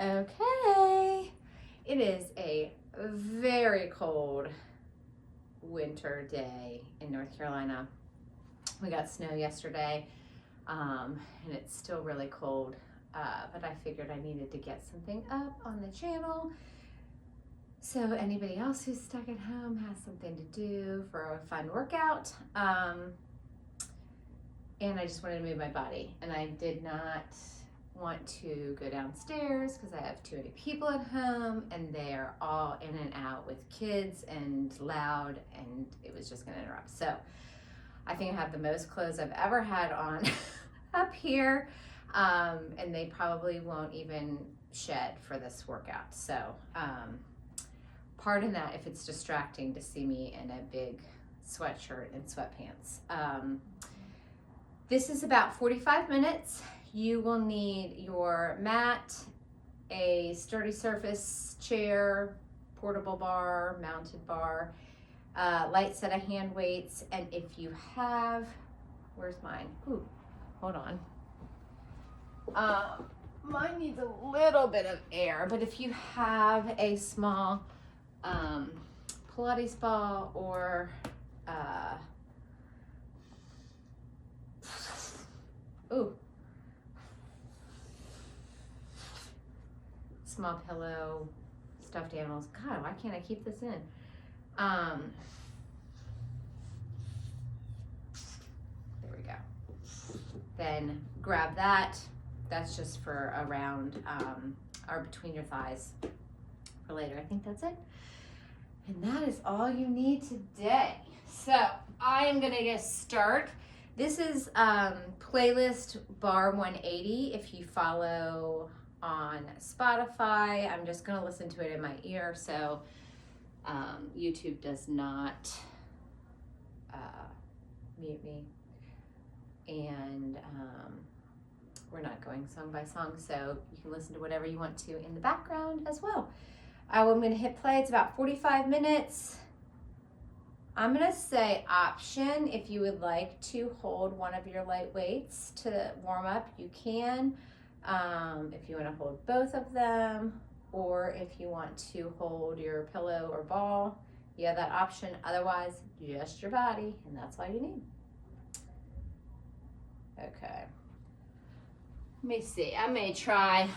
Okay, it is a very cold winter day in North Carolina. We got snow yesterday, and it's still really cold, but I figured I needed to get something up on the channel so anybody else who's stuck at home has something to do for a fun workout. And I just wanted to move my body, and I did not want to go downstairs because I have too many people at home and they're all in and out with kids and loud, and it was just going to interrupt. So I think I have the most clothes I've ever had on up here, and they probably won't even shed for this workout. So pardon that if it's distracting to see me in a big sweatshirt and sweatpants. This is about 45 minutes. You will need your mat, a sturdy surface chair, portable bar, mounted bar, light set of hand weights, and if you have, where's mine? Ooh, hold on. Mine needs a little bit of air, but if you have a small Pilates ball or small pillow, stuffed animals. God, why can't I keep this in? There we go. Then grab that. That's just for around or between your thighs for later. I think that's it. And that is all you need today. So I am gonna just start. This is playlist Barre 180. If you follow on Spotify, I'm just gonna listen to it in my ear, so YouTube does not mute me, and we're not going song by song, so you can listen to whatever you want to in the background as well. I'm gonna hit play. It's about 45 minutes. I'm gonna say option. If you would like to hold one of your light weights to warm up, you can. If you want to hold both of them, or if you want to hold your pillow or ball, you have that option. Otherwise, just your body, and that's all you need. Okay. Let me see. I may try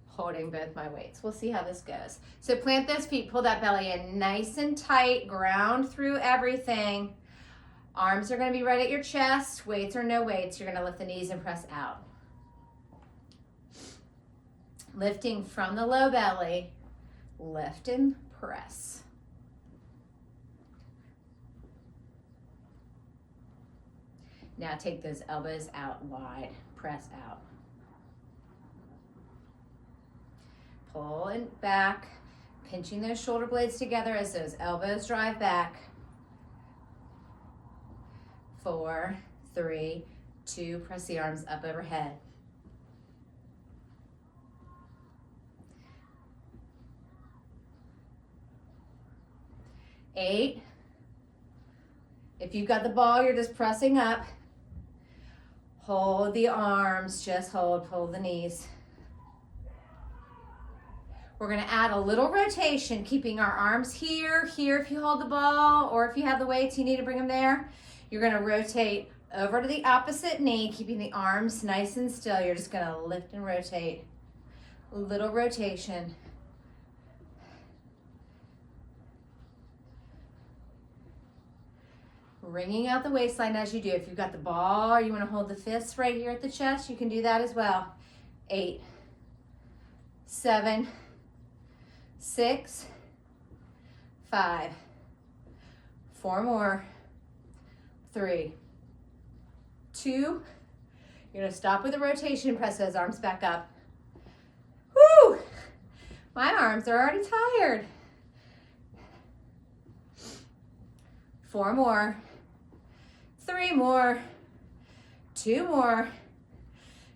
holding both my weights. We'll see how this goes. So plant those feet, pull that belly in nice and tight, ground through everything. Arms are going to be right at your chest, weights or no weights. You're going to lift the knees and press out. Lifting from the low belly, lift and press. Now take those elbows out wide, press out. Pull it back, pinching those shoulder blades together as those elbows drive back. 4, 3, 2, press the arms up overhead. 8. If you've got the ball, you're just pressing up. Hold the arms, just hold, pull the knees. We're gonna add a little rotation, keeping our arms here if you hold the ball, or if you have the weights, you need to bring them there. You're gonna rotate over to the opposite knee, keeping the arms nice and still. You're just gonna lift and rotate. A little rotation. Wringing out the waistline as you do. If you've got the ball or you want to hold the fists right here at the chest, you can do that as well. 8, 7, 6, 5, 4 more, 3, 2. You're going to stop with a rotation and press those arms back up. Woo! My arms are already tired. 4 more. 3 more, 2 more.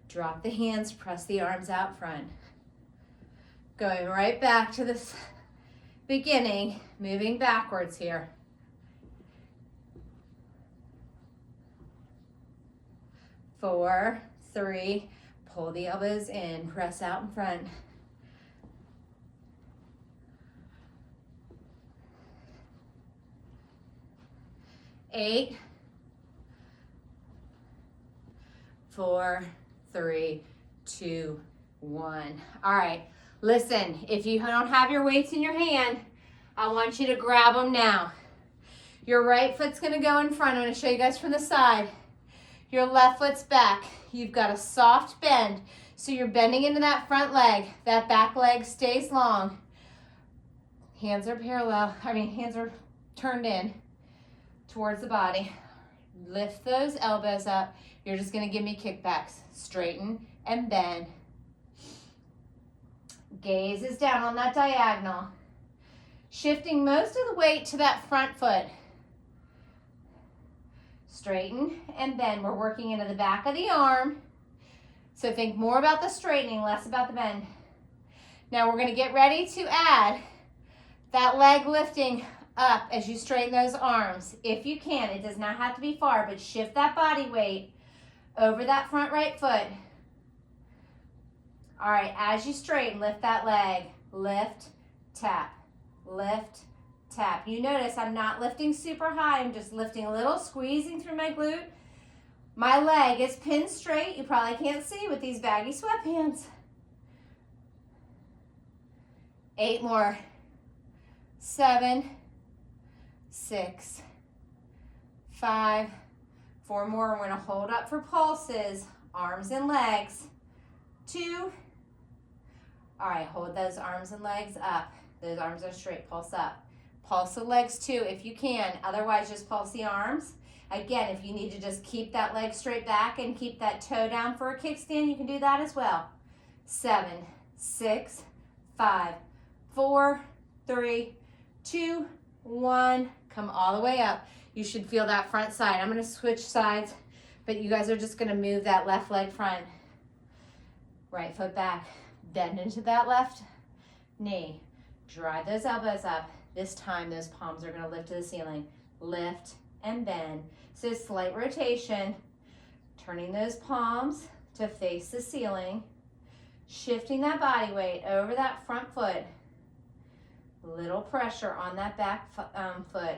Drop the hands, press the arms out front. Going right back to this beginning, moving backwards here. 4, 3, pull the elbows in, press out in front. 8, 4, 3, 2, 1. All right, listen, if you don't have your weights in your hand, I want you to grab them now. Your right foot's gonna go in front. I'm gonna show you guys from the side. Your left foot's back. You've got a soft bend. So you're bending into that front leg. That back leg stays long. Hands are parallel. Hands are turned in towards the body. Lift those elbows up. You're just gonna give me kickbacks. Straighten and bend. Gaze is down on that diagonal. Shifting most of the weight to that front foot. Straighten and bend. We're working into the back of the arm. So think more about the straightening, less about the bend. Now we're gonna get ready to add that leg lifting up as you straighten those arms. If you can, it does not have to be far, but shift that body weight over that front right foot. All right, as you straighten, lift that leg. Lift, tap, lift, tap. You notice I'm not lifting super high, I'm just lifting a little, squeezing through my glute. My leg is pinned straight. You probably can't see with these baggy sweatpants. 8 more. 7, 6, 5, 4 more. We're gonna hold up for pulses, arms and legs. 2. All right, hold those arms and legs up. Those arms are straight, pulse up. Pulse the legs too if you can, otherwise just pulse the arms. Again, if you need to just keep that leg straight back and keep that toe down for a kickstand, you can do that as well. 7, 6, 5, 4, 3, 2, 1. Come all the way up. You should feel that front side. I'm gonna switch sides, but you guys are just gonna move that left leg front. Right foot back. Bend into that left knee. Drive those elbows up. This time, those palms are gonna lift to the ceiling. Lift and bend. So slight rotation, turning those palms to face the ceiling, shifting that body weight over that front foot. Little pressure on that back foot.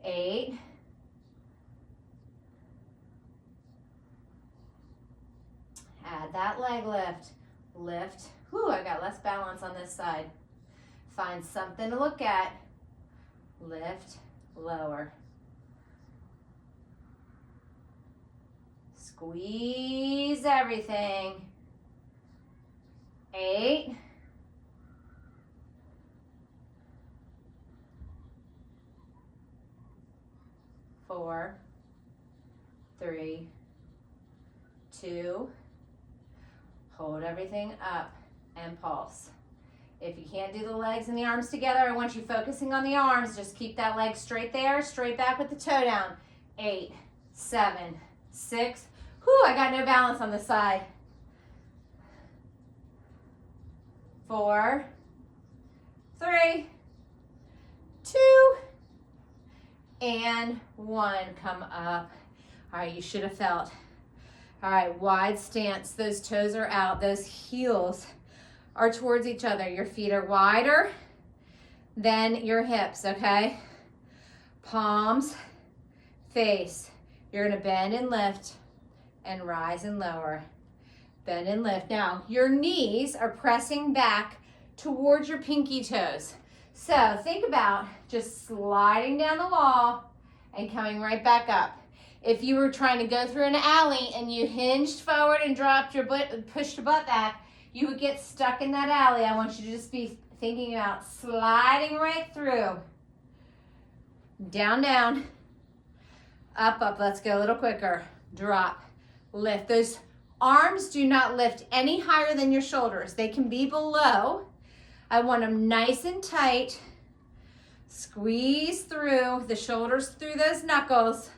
8. Add that leg lift. Lift. Whew, I got less balance on this side. Find something to look at. Lift, lower. Squeeze everything. 8. 4, 3, 2. Hold everything up and pulse. If you can't do the legs and the arms together, I want you focusing on the arms. Just keep that leg straight there, straight back with the toe down. 8, 7, 6. Whew, I got no balance on this side. 4, 3, 2, and 1. Come up. All right, you should have felt. All right, wide stance. Those toes are out. Those heels are towards each other. Your feet are wider than your hips, okay? Palms face. You're gonna bend and lift and rise and lower. Bend and lift. Now, your knees are pressing back towards your pinky toes. So think about just sliding down the wall and coming right back up. If you were trying to go through an alley and you hinged forward and dropped your butt, pushed your butt back, you would get stuck in that alley. I want you to just be thinking about sliding right through. Down, down. Up, up. Let's go a little quicker. Drop. Lift. Those arms do not lift any higher than your shoulders. They can be below. I want them nice and tight. Squeeze through the shoulders, through those knuckles.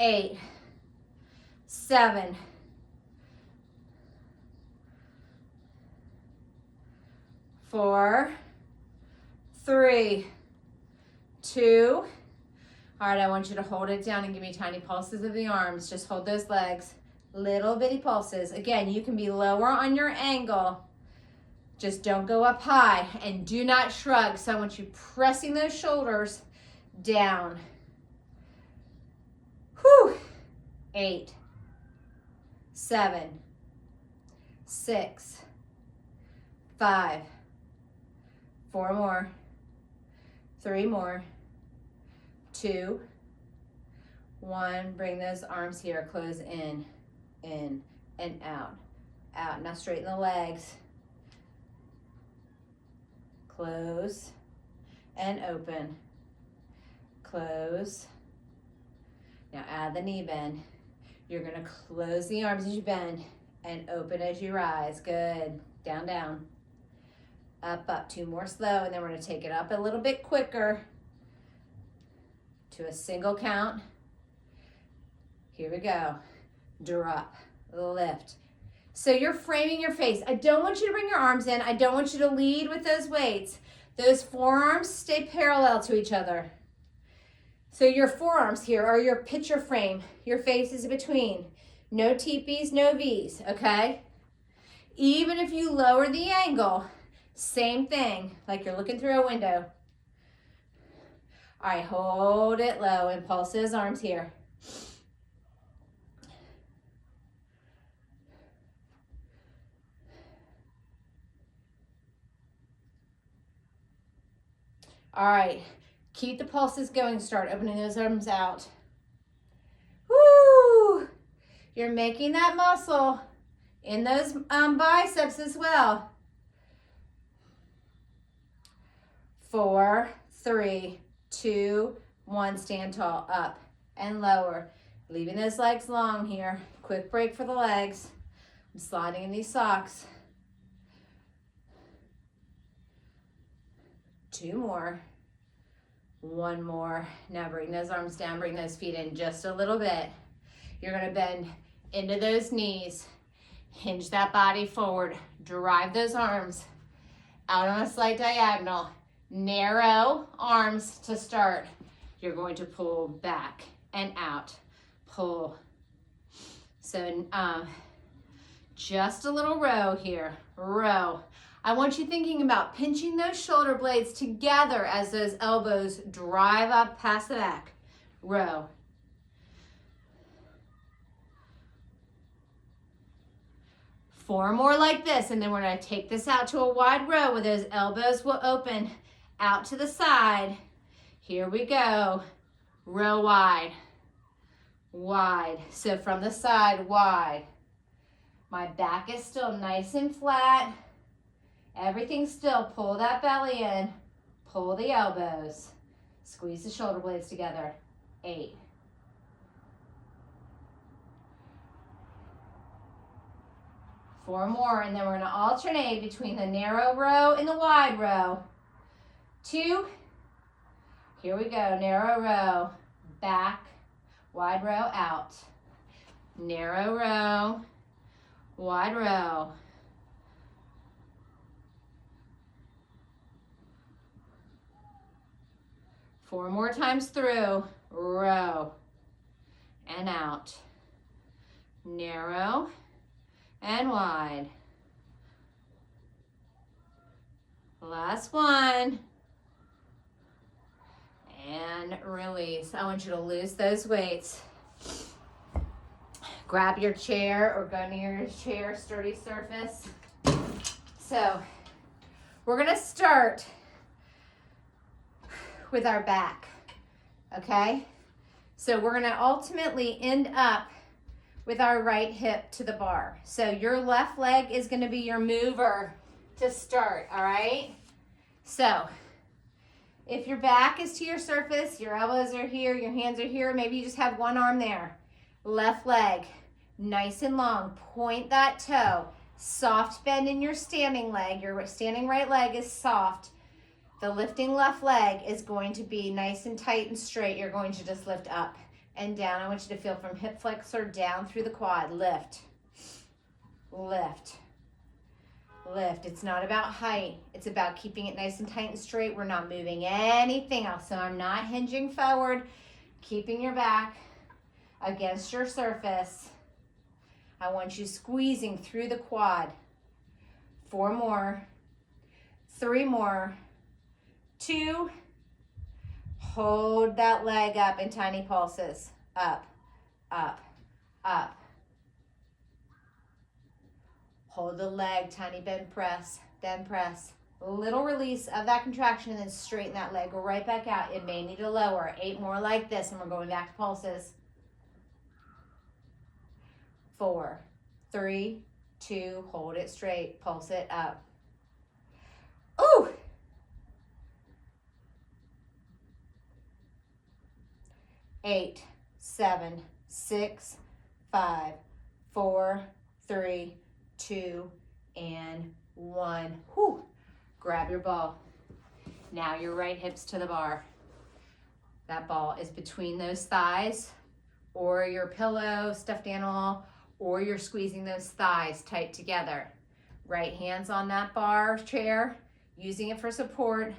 8, 7, 4, 3, 2. All right, I want you to hold it down and give me tiny pulses of the arms. Just hold those legs, little bitty pulses. Again, you can be lower on your angle. Just don't go up high and do not shrug. So I want you pressing those shoulders down. Whew. 8, 7, 6, 5, 4 more, 3 more, 2, 1. Bring those arms here, close in, and out, out. Now straighten the legs. Close and open. Close. Now add the knee bend. You're gonna close the arms as you bend and open as you rise. Good. Down, down. Up, up. 2 more slow, and then we're gonna take it up a little bit quicker to a single count. Here we go. Drop, lift. So you're framing your face. I don't want you to bring your arms in. I don't want you to lead with those weights. Those forearms stay parallel to each other. So your forearms here are your picture frame. Your face is between. No teepees, no V's, okay? Even if you lower the angle, same thing, like you're looking through a window. All right, hold it low and pulse those arms here. All right, keep the pulses going. Start opening those arms out. Woo! You're making that muscle in those biceps as well. 4, 3, 2, 1. Stand tall, up and lower. Leaving those legs long here. Quick break for the legs. I'm sliding in these socks. 2 more. 1 more. Now bring those arms down, bring those feet in just a little bit. You're gonna bend into those knees. Hinge that body forward. Drive those arms out on a slight diagonal. Narrow arms to start. You're going to pull back and out. Pull. So just a little row here. Row. I want you thinking about pinching those shoulder blades together as those elbows drive up past the back. Row. Four more like this, and then we're going to take this out to a wide row where those elbows will open out to the side. Here we go. Row wide. Wide. So from the side, wide. My back is still nice and flat. Everything's still. Pull that belly in. Pull the elbows. Squeeze the shoulder blades together. 8. 4 more, and then we're going to alternate between the narrow row and the wide row. 2. Here we go. Narrow row. Back. Wide row. Out. Narrow row. Wide row. Four more times through. Row. And out. Narrow. And wide. Last one. And release. I want you to lose those weights. Grab your chair or go near your chair, sturdy surface. So we're gonna start with our back, okay? So we're gonna ultimately end up with our right hip to the bar. So your left leg is gonna be your mover to start, all right? So if your back is to your surface, your elbows are here, your hands are here, maybe you just have one arm there. Left leg, nice and long, point that toe. Soft bend in your standing leg, your standing right leg is soft. The lifting left leg is going to be nice and tight and straight. You're going to just lift up and down. I want you to feel from hip flexor down through the quad. Lift, lift, lift. It's not about height. It's about keeping it nice and tight and straight. We're not moving anything else. So I'm not hinging forward, keeping your back against your surface. I want you squeezing through the quad. 4 more, 3 more, 2, Hold that leg up in tiny pulses. Up, up, up. Hold the leg, tiny bend press, bend press. A little release of that contraction and then straighten that leg right back out. It may need to lower. 8 more like this and we're going back to pulses. 4, 3, 2, hold it straight, pulse it up. Ooh! 8, 7, 6, 5, 4, 3, 2, and 1. Whew. Grab your ball. Now your right hip's to the bar. That ball is between those thighs or your pillow, stuffed animal, or you're squeezing those thighs tight together. Right hand's on that bar chair, using it for support.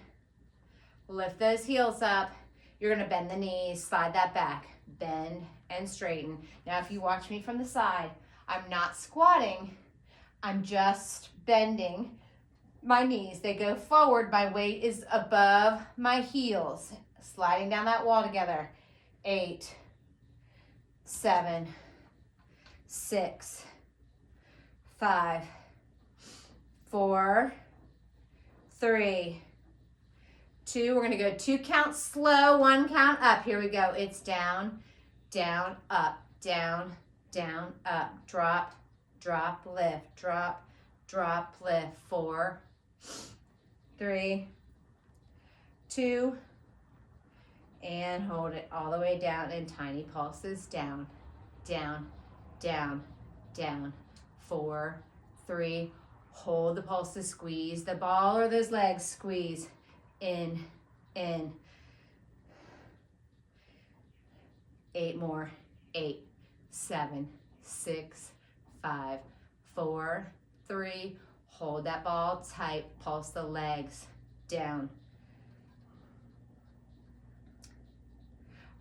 Lift those heels up. You're gonna bend the knees, slide that back, bend and straighten. Now if you watch me from the side, I'm not squatting, I'm just bending my knees. They go forward, my weight is above my heels. Sliding down that wall together. 8, 7, 6, 5, 4, 3, 2. We're gonna go 2 counts slow, 1 count up. Here we go. It's down, down, up, down, down, up. Drop, drop, lift, drop, drop, lift. 4, 3, 2, and hold it all the way down in tiny pulses. Down, down, down, down. 4, 3, hold the pulses, squeeze the ball or those legs, squeeze. In. 8 more. 8, 7, 6, 5, 4, 3. Hold that ball tight. Pulse the legs down.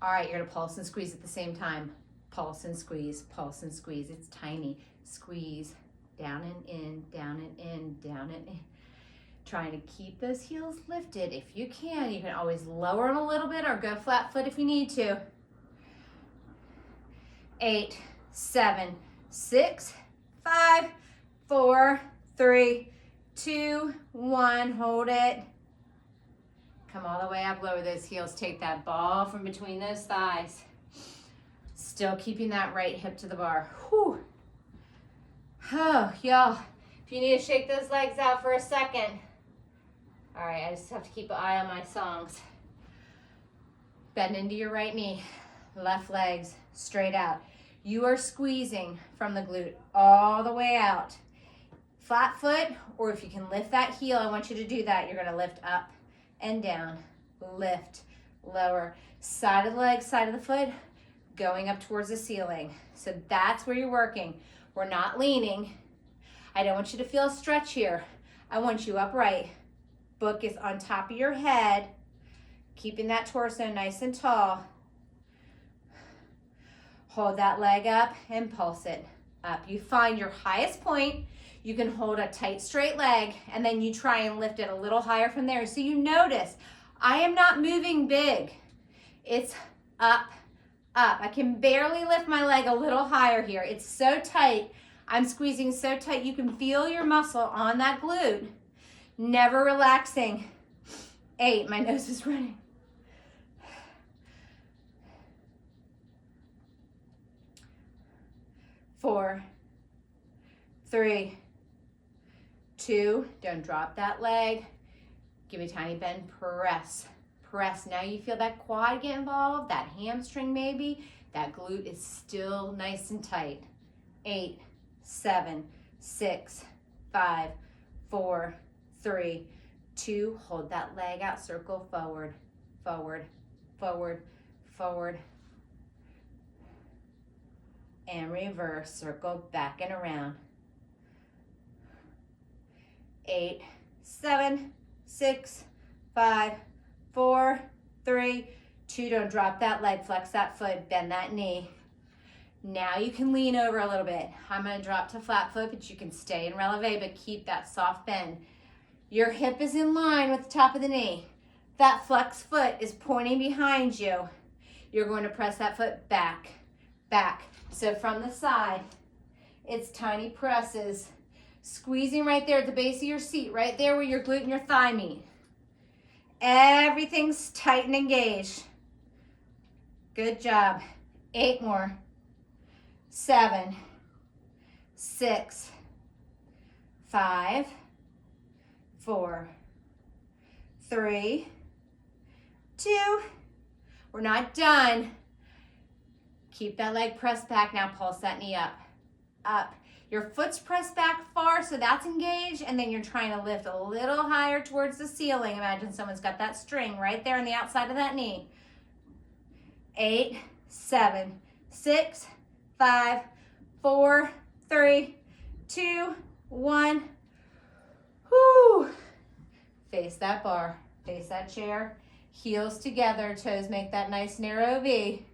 All right, you're gonna pulse and squeeze at the same time. Pulse and squeeze, pulse and squeeze. It's tiny. Squeeze, down and in, down and in, down and in. Trying to keep those heels lifted. If you can always lower them a little bit or go flat foot if you need to. 8, 7, 6, 5, 4, 3, 2, 1. Hold it. Come all the way up, lower those heels. Take that ball from between those thighs. Still keeping that right hip to the bar. Whew. Oh, y'all, if you need to shake those legs out for a second. All right, I just have to keep an eye on my songs. Bend into your right knee, left legs straight out. You are squeezing from the glute all the way out. Flat foot, or if you can lift that heel, I want you to do that. You're gonna lift up and down, lift, lower. Side of the leg, side of the foot, going up towards the ceiling. So that's where you're working. We're not leaning. I don't want you to feel a stretch here. I want you upright. Book is on top of your head, keeping that torso nice and tall. Hold that leg up and pulse it up. You find your highest point. You can hold a tight, straight leg, and then you try and lift it a little higher from there. So you notice, I am not moving big. It's up, up. I can barely lift my leg a little higher here. It's so tight. I'm squeezing so tight. You can feel your muscle on that glute. Never relaxing. 8, my nose is running. 4, 3, 2, don't drop that leg. Give me a tiny bend, press, press. Now you feel that quad get involved, that hamstring maybe, that glute is still nice and tight. 8, 7, 6, 5, 4, 3, 2, hold that leg out, circle forward, forward, forward, forward, and reverse, circle back and around. 8, 7, 6, 5, 4, 3, 2, don't drop that leg, flex that foot, bend that knee. Now you can lean over a little bit. I'm gonna drop to flat foot, but you can stay in releve, but keep that soft bend. Your hip is in line with the top of the knee. that flex foot is pointing behind you, you're going to press that foot back, back. So from the side, it's tiny presses, squeezing right there at the base of your seat, right there where your glute and your thigh meet. Everything's tight and engaged. Good job. 8 more. 7, 6, 5, 4, 3, 2. We're not done. Keep that leg pressed back. Now pulse that knee up, up. Your foot's pressed back far, so that's engaged, and then you're trying to lift a little higher towards the ceiling. Imagine someone's got that string right there on the outside of that knee. 8, 7, 6, 5, 4, 3, 2, 1. Whoo! Face that bar, face that chair. Heels together, toes make that nice narrow V.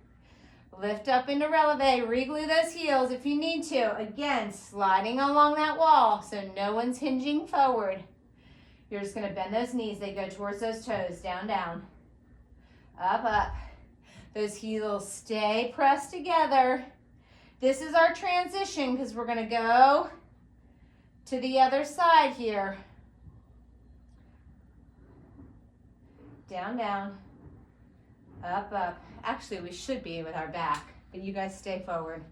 Lift up into releve, reglue those heels if you need to. Again, sliding along that wall so no one's hinging forward. You're just gonna bend those knees, they go towards those toes, down, down. Up, up. Those heels stay pressed together. This is our transition because we're gonna go to the other side here. Down, down, up, up. Actually, we should be with our back, but you guys stay forward.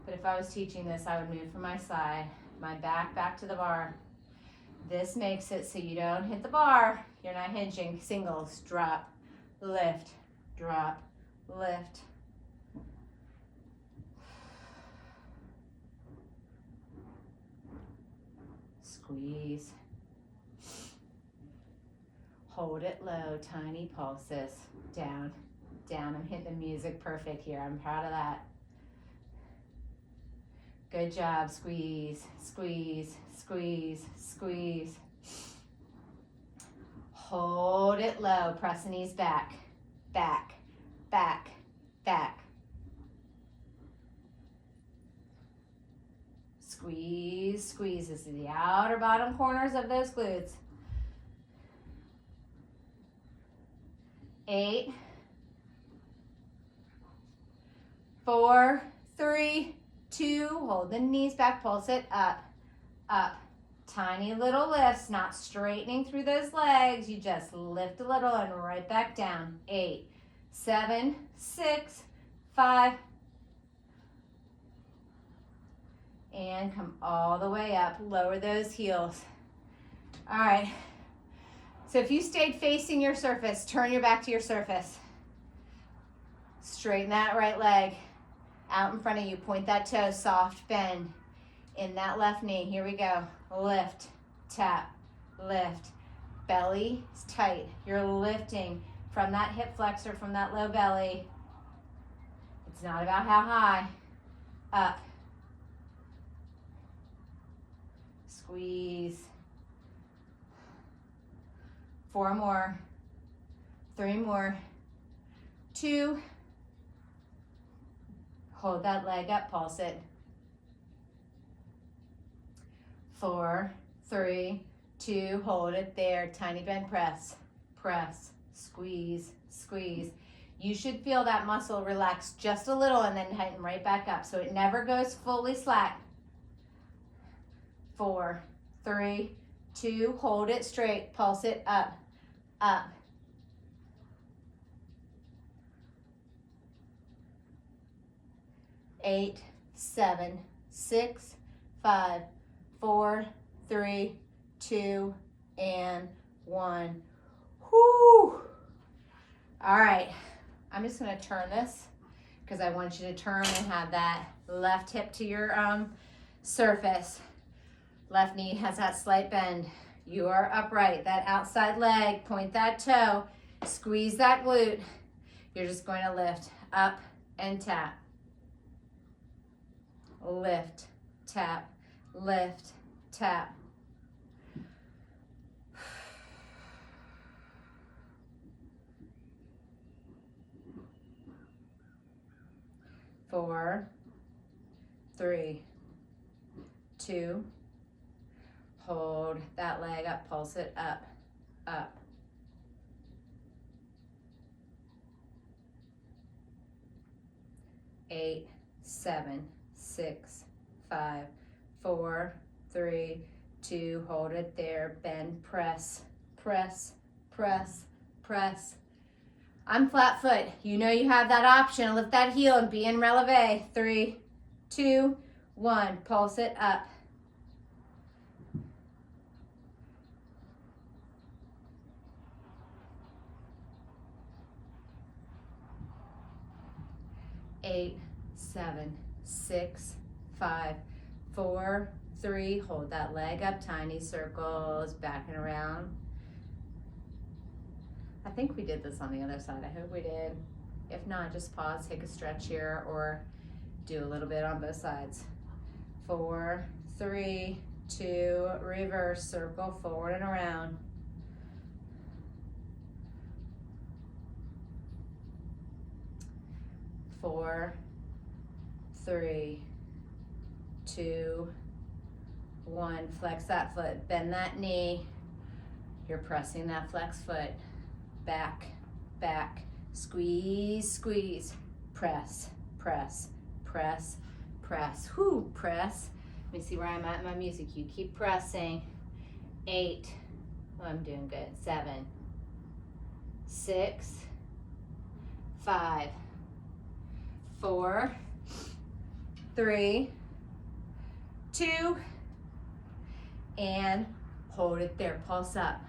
But if I was teaching this, I would move from my side, my back to the bar. This makes it so you don't hit the bar. You're not hinging. Singles, drop, lift, drop, lift. Squeeze. Hold it low, tiny pulses. Down, down. I'm hitting the music perfect here. I'm proud of that. Good job. Squeeze, squeeze, squeeze, squeeze. Hold it low. Press the knees back, back, back, back. Squeeze, squeeze. This is the outer bottom corners of those glutes. 8, 4, 3, 2. Hold the knees back, pulse it up, up. Tiny little lifts, not straightening through those legs. You just lift a little and right back down. 8, 7, 6, 5. And come all the way up. Lower those heels. All right. So if you stayed facing your surface, turn your back to your surface. Straighten that right leg out in front of you. Point that toe, soft bend in that left knee. Here we go. Lift, tap, lift. Belly is tight. You're lifting from that hip flexor, from that low belly. It's not about how high. Up. Squeeze. 4 more, 3 more, 2. Hold that leg up, pulse it. 4, 3, 2, hold it there. Tiny bend press, press, squeeze, squeeze. You should feel that muscle relax just a little and then tighten right back up so it never goes fully slack. 4, 3, 2, hold it straight, pulse it up, up. 8, 7, 6, 5, 4, 3, 2, and 1. Whoo! All right, I'm just gonna turn this because I want you to turn and have that left hip to your surface. Left knee has that slight bend. You are upright. That outside leg, point that toe, squeeze that glute. You're just going to lift up and tap. Lift, tap, lift, tap. Four, 3, 2, hold that leg up, pulse it up, up. 8, 7, 6, 5, 4, 3, 2, hold it there, bend, press, press, press, press. I'm flat foot. You know you have that option. Lift that heel and be in releve. 3, 2, 1. Pulse it up. 8, 7, 6, 5, 4, 3. Hold that leg up. Tiny circles. Back and around. I think we did this on the other side. I hope we did. If not, just pause, take a stretch here, or do a little bit on both sides. 4, 3, 2, reverse, circle forward and around. 4, 3, 2, 1. Flex that foot, bend that knee. You're pressing that flex foot. Back, back, squeeze, squeeze, press, press, press, press. Whoo, press. Let me see where I'm at in my music. You keep pressing. 8, oh, I'm doing good. 7, 6, 5, 4, 3, 2, and hold it there. Pulse up,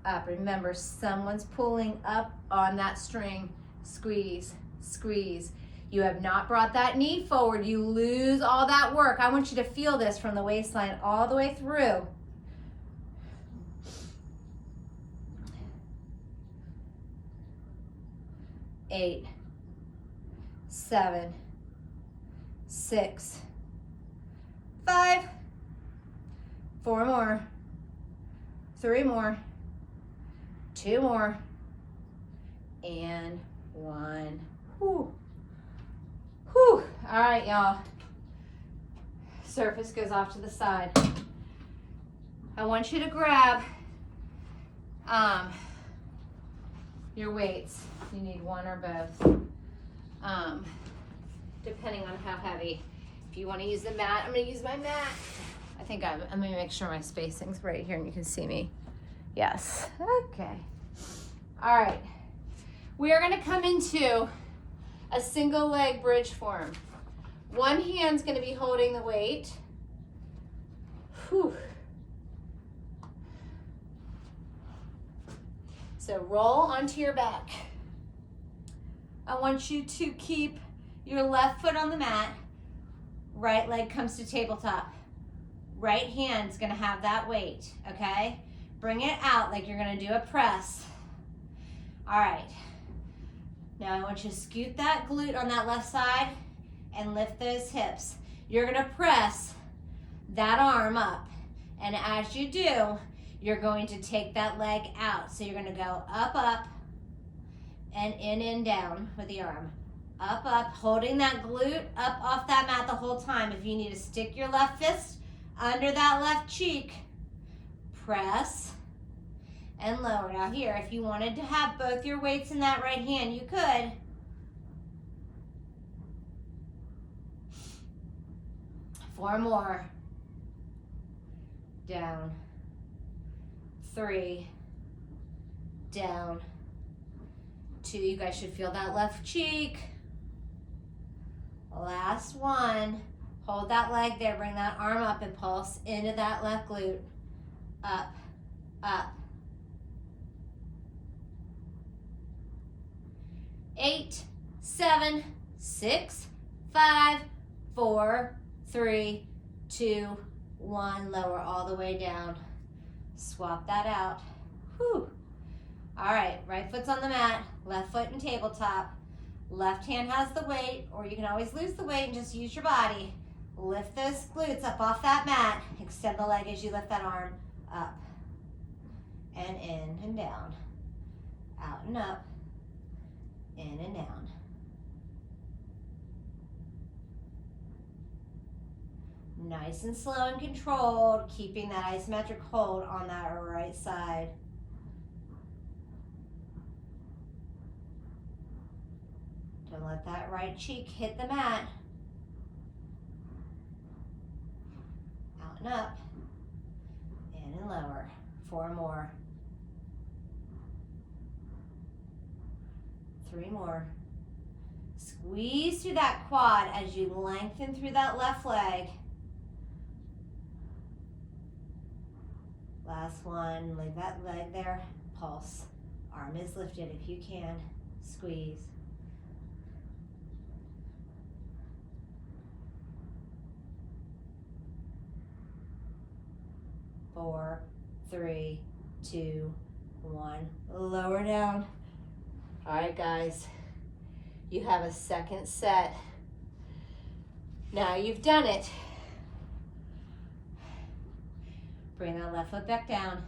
up. Remember, someone's pulling up on that string. Squeeze, squeeze. You have not brought that knee forward. You lose all that work. I want you to feel this from the waistline all the way through. Eight, 7, 6, 5, 4 more, 3 more, 2 more, and 1. Whew. Whew. All right, y'all. Surface goes off to the side. I want you to grab your weights. You need one or both, depending on how heavy. If you want to use the mat, I'm going to use my mat. I think I'm going to make sure my spacing's right here and you can see me. Yes. Okay. All right. We are going to come into a single leg bridge form. One hand's going to be holding the weight. Whew. So roll onto your back. I want you to keep your left foot on the mat. Right leg comes to tabletop. Right hand's gonna have that weight, okay? Bring it out like you're gonna do a press. All right. Now I want you to scoot that glute on that left side and lift those hips. You're gonna press that arm up. And as you do, you're going to take that leg out. So you're gonna go up, up, and in, down with the arm. Up, up, holding that glute up off that mat the whole time. If you need to stick your left fist under that left cheek, press and lower. Now here, if you wanted to have both your weights in that right hand, you could. Four more. Down. 3. Down. 2. You guys should feel that left cheek. Last one. Hold that leg there. Bring that arm up and pulse into that left glute. Up, up. 8, 7, 6, 5, 4, 3, 2, 1. Lower all the way down. Swap that out. Whew. All right, right foot's on the mat, left foot in tabletop. Left hand has the weight, or you can always lose the weight and just use your body. Lift those glutes up off that mat. Extend the leg as you lift that arm up. And in and down. Out and up. In and down. Nice and slow and controlled, keeping that isometric hold on that right side. Don't let that right cheek hit the mat. Out and up. In and lower. 4 more. 3 more. Squeeze through that quad as you lengthen through that left leg. Last one. Leave that leg there. Pulse. Arm is lifted if you can. Squeeze. Four, 3, 2, 1. Lower down. All right, guys. You have a second set. Now you've done it. Bring that left foot back down.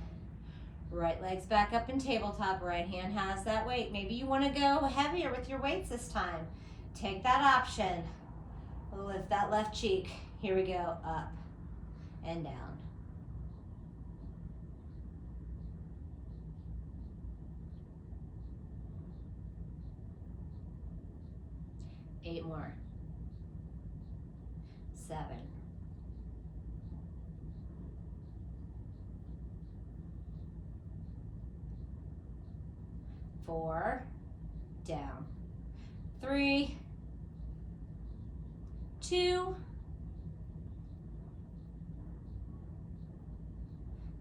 Right leg's back up in tabletop. Right hand has that weight. Maybe you want to go heavier with your weights this time. Take that option. Lift that left cheek. Here we go. Up and down. 8 more. 7. 4. Down. 3. 2.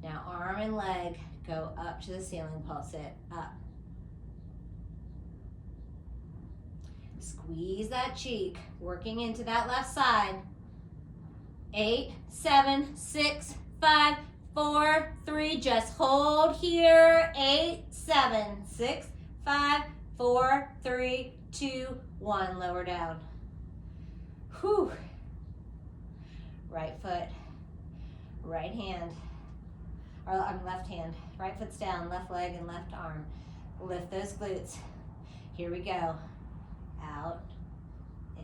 Now arm and leg go up to the ceiling. Pulse it up. Squeeze that cheek, working into that left side. 8, 7, 6, 5, 4, 3. Just hold here. 8, 7, 6, 5, 4, 3, 2, 1. Lower down. Whew. Right foot, right hand, or left hand. Right foot's down, left leg and left arm. Lift those glutes. Here we go. Out, in.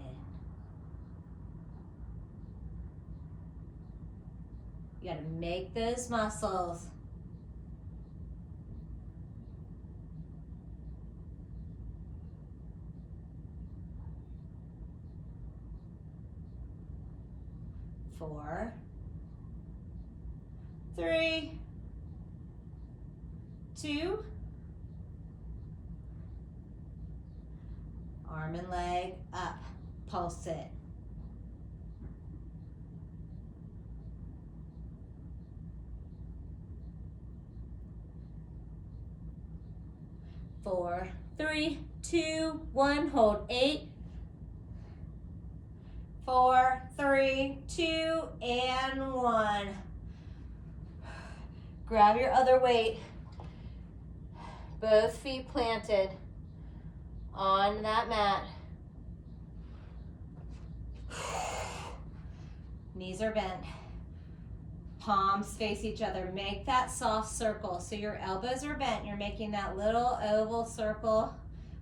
You gotta make those muscles. Four, 3, 2. Arm and leg up. Pulse it. 4, 3, 2, 1. Hold 8. 4, 3, 2, and 1. Grab your other weight. Both feet planted on that mat. Knees are bent. Palms face each other. Make that soft circle. So your elbows are bent. You're making that little oval circle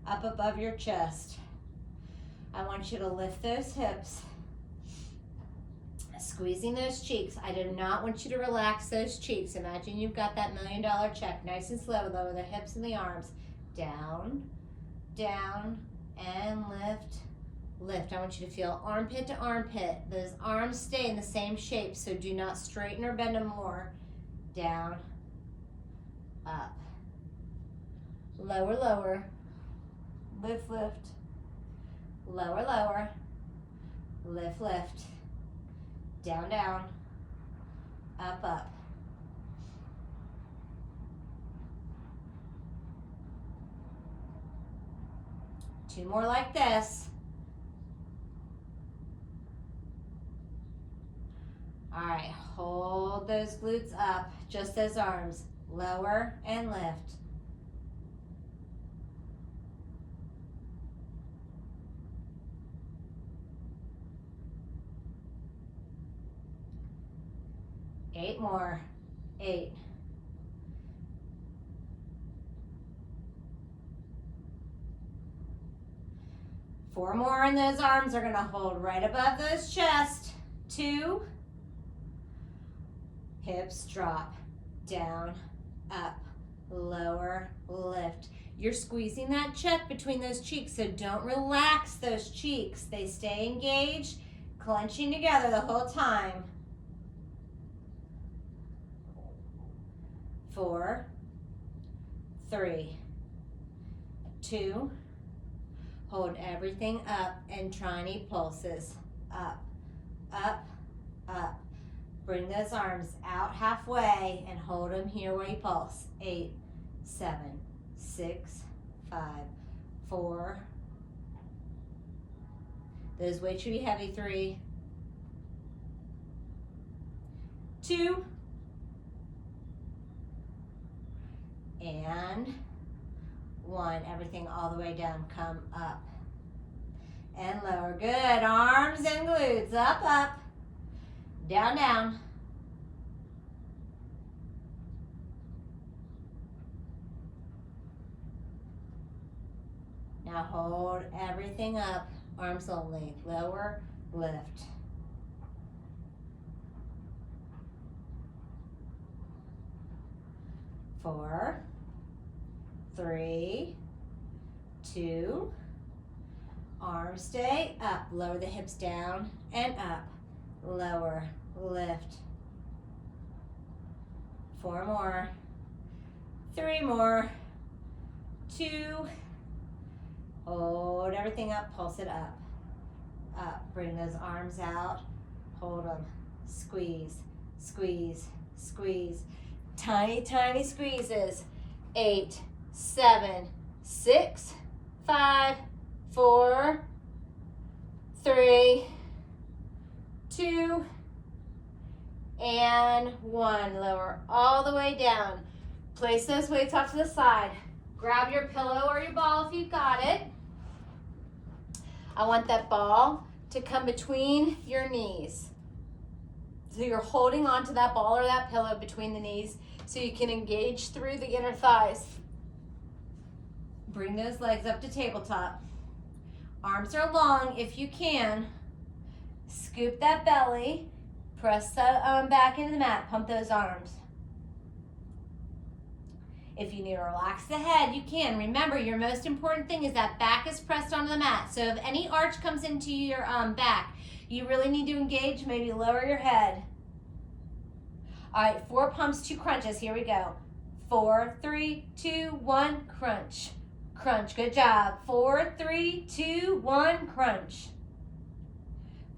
up above your chest. I want you to lift those hips. Squeezing those cheeks. I do not want you to relax those cheeks. Imagine you've got that $1 million check. Nice and slow. Lower the hips and the arms. Down, down, and lift, lift. I want you to feel armpit to armpit. Those arms stay in the same shape, so do not straighten or bend them more. Down, up, lower, lower, lift, lift, lower, lower, lift, lift, down, down, up, up. Two more like this. All right, hold those glutes up, just those arms. Lower and lift. Eight more. 8. 4 more, and those arms are gonna hold right above those chest. 2. Hips drop, down, up, lower, lift. You're squeezing that chest between those cheeks, so don't relax those cheeks. They stay engaged, clenching together the whole time. 4, 3, 2, hold everything up in tiny pulses. Up, up, up. Bring those arms out halfway and hold them here where you pulse. 8, 7, 6, 5, 4. Those weights should be heavy. 3, 2, and 1. Everything all the way down. Come up and lower. Good. Arms and glutes. Up, up. Down, down. Now hold everything up. Arms only. Lower, lift. 4, 3, 2, arms stay up. Lower the hips down and up. Lower, lift. 4 more. 3 more. 2. Hold everything up, pulse it up. Up, bring those arms out. Hold them. Squeeze, squeeze, squeeze. Tiny, tiny squeezes. 8, 7, 6, 5, 4, 3, 2, and 1. Lower all the way down. Place those weights off to the side. Grab your pillow or your ball if you've got it. I want that ball to come between your knees. So you're holding onto that ball or that pillow between the knees so you can engage through the inner thighs. Bring those legs up to tabletop. Arms are long if you can. Scoop that belly. Press that back into the mat. Pump those arms. If you need to relax the head, you can. Remember, your most important thing is that back is pressed onto the mat. So if any arch comes into your back, you really need to engage, maybe lower your head. All right, 4 pumps, 2 crunches. Here we go. 4, 3, 2, 1, crunch. Crunch, good job. 4, 3, 2, 1, crunch.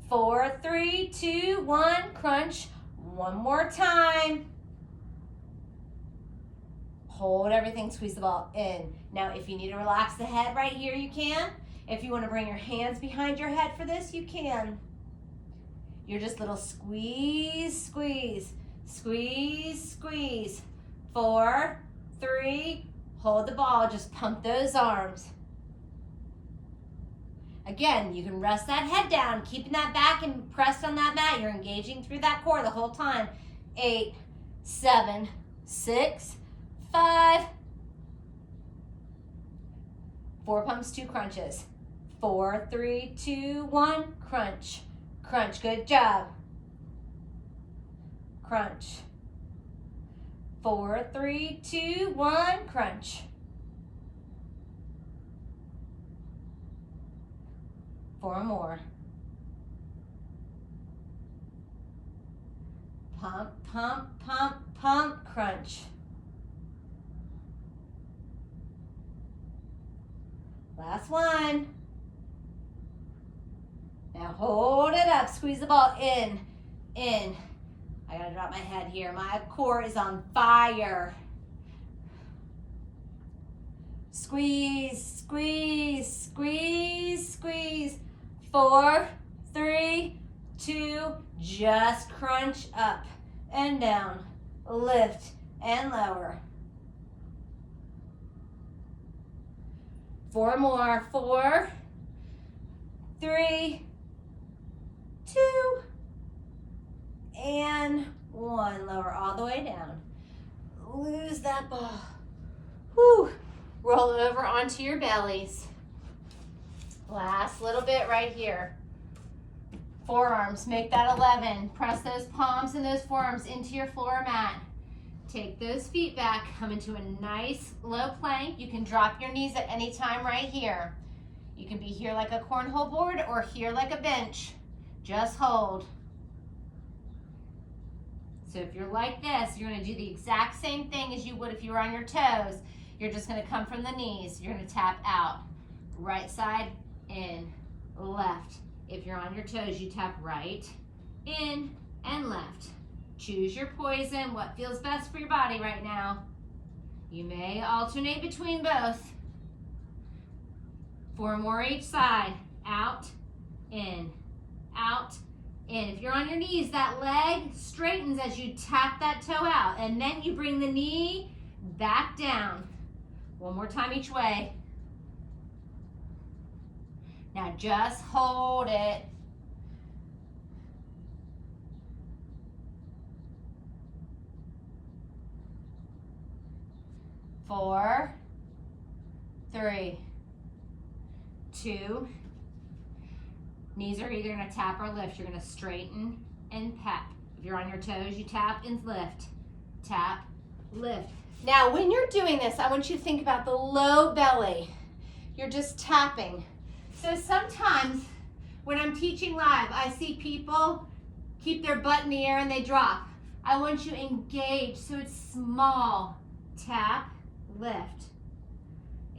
4, 3, 2, 1, crunch. One more time. Hold everything, squeeze the ball in. Now, if you need to relax the head right here, you can. If you want to bring your hands behind your head for this, you can. You're just little squeeze, squeeze, squeeze, squeeze. 4, 3, hold the ball, just pump those arms. Again, you can rest that head down, keeping that back and pressed on that mat. You're engaging through that core the whole time. 8, 7, 6, 5. 4 pumps, 2 crunches. 4, 3, 2, 1, crunch. Crunch, good job. Crunch. 4, 3, 2, 1, crunch. 4 more. Pump, pump, pump, pump, crunch. Last one. Now hold it up. Squeeze the ball in, in. I gotta drop my head here. My core is on fire. Squeeze, squeeze, squeeze, squeeze. 4, 3, 2, just crunch up and down. Lift and lower. 4 more. 4, 3, 2, and 1. Lower all the way down. Lose that ball. Whew. Roll it over onto your bellies. Last little bit right here. Forearms, make that 11. Press those palms and those forearms into your floor mat. Take those feet back, come into a nice low plank. You can drop your knees at any time right here. You can be here like a cornhole board or here like a bench. Just hold. So if you're like this, you're gonna do the exact same thing as you would if you were on your toes. You're just gonna come from the knees. You're gonna tap out. Right side, in, left. If you're on your toes, you tap right, in, and left. Choose your poison, what feels best for your body right now. You may alternate between both. 4 more each side. Out, in, out, in. If you're on your knees, that leg straightens as you tap that toe out. And then you bring the knee back down. 1 more time each way. Now just hold it. 4, 3, 2. Knees are either gonna tap or lift. You're gonna straighten and tap. If you're on your toes, you tap and lift. Tap, lift. Now, when you're doing this, I want you to think about the low belly. You're just tapping. So sometimes when I'm teaching live, I see people keep their butt in the air and they drop. I want you to engage so it's small. Tap, lift.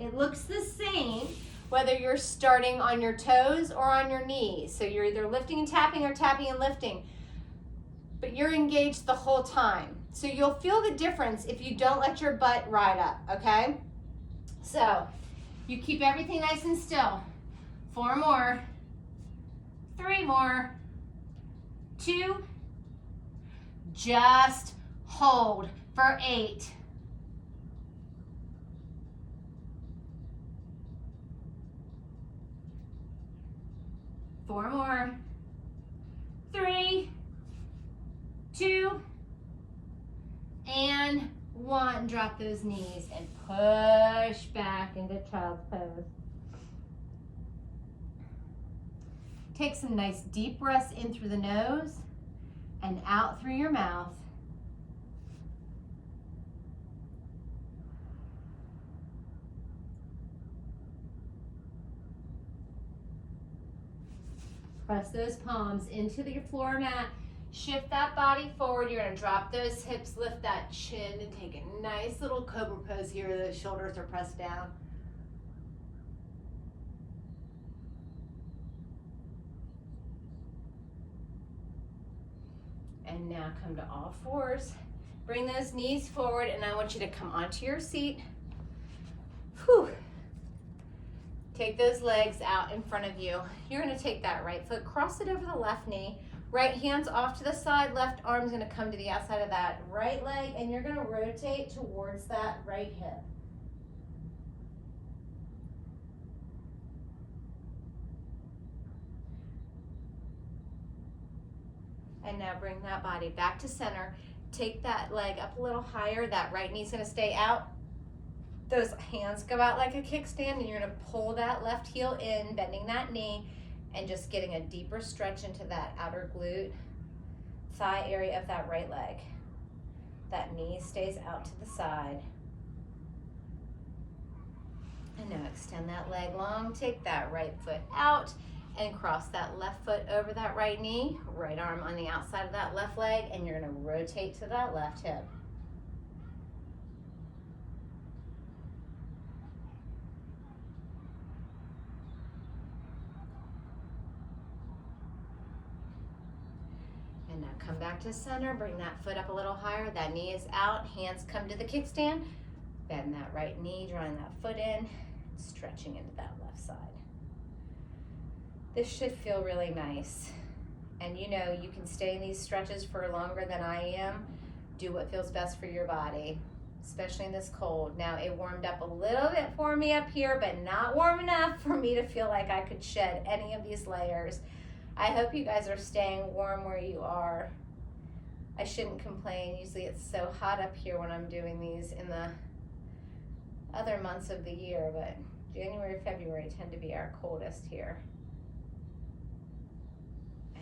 It looks the same whether you're starting on your toes or on your knees. So you're either lifting and tapping or tapping and lifting, but you're engaged the whole time. So you'll feel the difference if you don't let your butt ride up, okay? So you keep everything nice and still. 4 more, 3 more, 2, just hold for 8. 4 more, 3, 2, and 1. Drop those knees and push back into child's pose. Take some nice deep breaths in through the nose and out through your mouth. Press those palms into your floor mat. Shift that body forward. You're going to drop those hips, lift that chin, and take a nice little cobra pose here. The shoulders are pressed down. And now come to all fours. Bring those knees forward, and I want you to come onto your seat. Whew. Take those legs out in front of you. You're gonna take that right foot, cross it over the left knee. Right hand's off to the side, left arm's gonna come to the outside of that right leg, and you're gonna rotate towards that right hip. And now bring that body back to center. Take that leg up a little higher. That right knee's gonna stay out. Those hands go out like a kickstand, and you're gonna pull that left heel in, bending that knee, and just getting a deeper stretch into that outer glute, thigh area of that right leg. That knee stays out to the side. And now extend that leg long, take that right foot out, and cross that left foot over that right knee, right arm on the outside of that left leg, and you're gonna rotate to that left hip. And now come back to center, bring that foot up a little higher, that knee is out, hands come to the kickstand, bend that right knee, drawing that foot in, stretching into that left side. This should feel really nice. And you know, you can stay in these stretches for longer than I am. Do what feels best for your body, especially in this cold. Now, it warmed up a little bit for me up here, but not warm enough for me to feel like I could shed any of these layers. I hope you guys are staying warm where you are. I shouldn't complain. Usually it's so hot up here when I'm doing these in the other months of the year, but January, February tend to be our coldest here.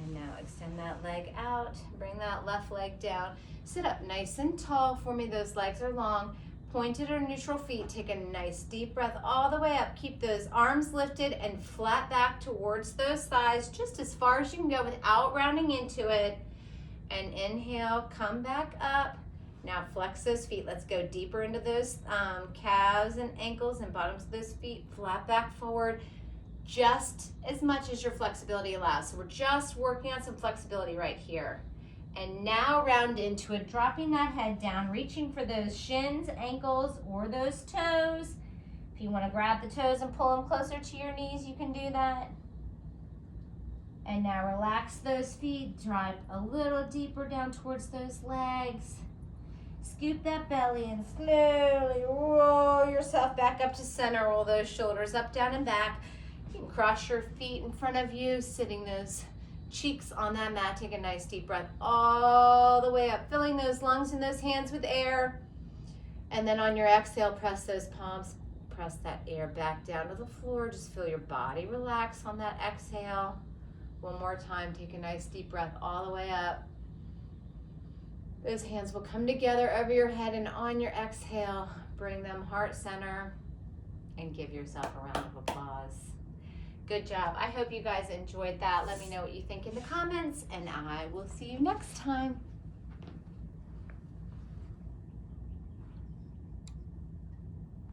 And now extend that leg out, bring that left leg down. Sit up nice and tall for me, those legs are long. Pointed or neutral feet, take a nice deep breath all the way up. Keep those arms lifted and flat back towards those thighs, just as far as you can go without rounding into it. And inhale, come back up. Now flex those feet. Let's go deeper into those calves and ankles and bottoms of those feet. Flat back forward, just as much as your flexibility allows. So we're just working on some flexibility right here. And now round into it, dropping that head down, reaching for those shins, ankles, or those toes. If you want to grab the toes and pull them closer to your knees, you can do that. And now relax those feet, drive a little deeper down towards those legs. Scoop that belly and slowly roll yourself back up to center. Roll those shoulders up, down, and back. You can cross your feet in front of you, sitting those cheeks on that mat. Take a nice deep breath all the way up, filling those lungs and those hands with air. And then on your exhale, press those palms, press that air back down to the floor. Just feel your body relax on that exhale. One more time, take a nice deep breath all the way up. Those hands will come together over your head, and on your exhale, bring them heart center and give yourself a round of applause. Good job. I hope you guys enjoyed that. Let me know what you think in the comments, and I will see you next time.